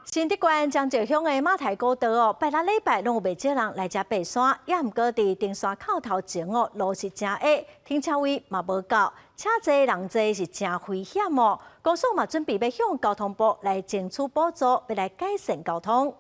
新竹县江浙乡的马太古道哦，拜六礼拜拢有袂少人来遮爬山，也毋过伫登山口头前哦，路是真矮，停车位嘛无够，车坐人坐是真危险哦。高速嘛准备要向交通部来争取补助，要来改善交通。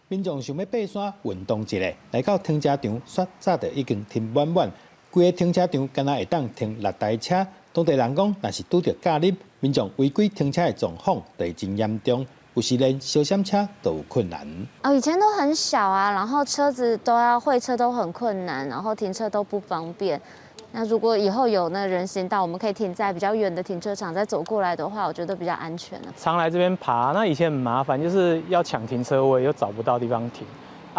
民众想要爬山运动一下，来到停车场，煞早就已经停满满，规个停车场敢若会当停6台车。当地人讲，若是拄着假日，民众违规停车的状况就会真严重，有时连小闪车都有困难。以前都很小啊，然后车子都要会车都很困难，然后停车都不方便。那如果以后有那人行道，我们可以停在比较远的停车场，再走过来的话，我觉得比较安全了。常来这边爬，那以前很麻烦，就是要抢停车位，又找不到地方停。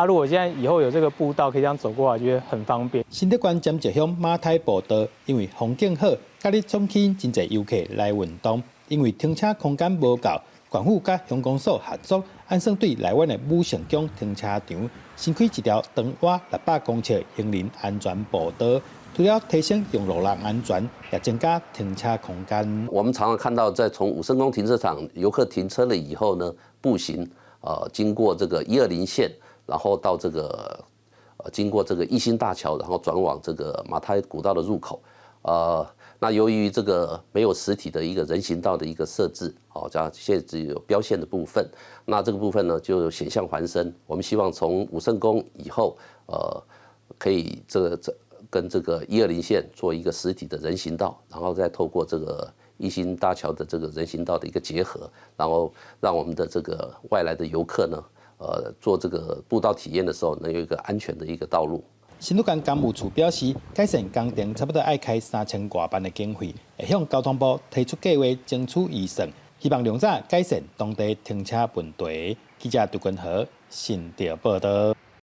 如果现在以后有这个步道可以这样走过来，觉得很方便。新竹县江浙乡马太步道，因为风景好，假日冲起真侪游客来运动。因为停车空间无够，县府甲乡公所合作，按算对内湾的武成宫停车场新开一条长约600公尺行人安全步道。除了提升用路人安全，也增加停车空间。我们常常看到，在从武圣宫停车场游客停车了以后呢，步行经过这个120线，然后到这个经过这个一心大桥，然后转往这个马太古道的入口。那由于这个没有实体的一个人行道的一个设置，这样现在只有标线的部分，那这个部分呢就险象环生。我们希望从武圣宫以后，可以跟这个120线做一个实体的人行道，然后再透过这个一心大桥的这个人行道的一个结合，然后让我们的这个外来的游客呢，做这个步道体验的时候，能有一个安全的一个道路。新竹县工务处表示，改善工程差不多要开3000多万的经费，会向交通部提出计划，争取预算，希望量早改善当地停车问题。记者杜君和新竹报道。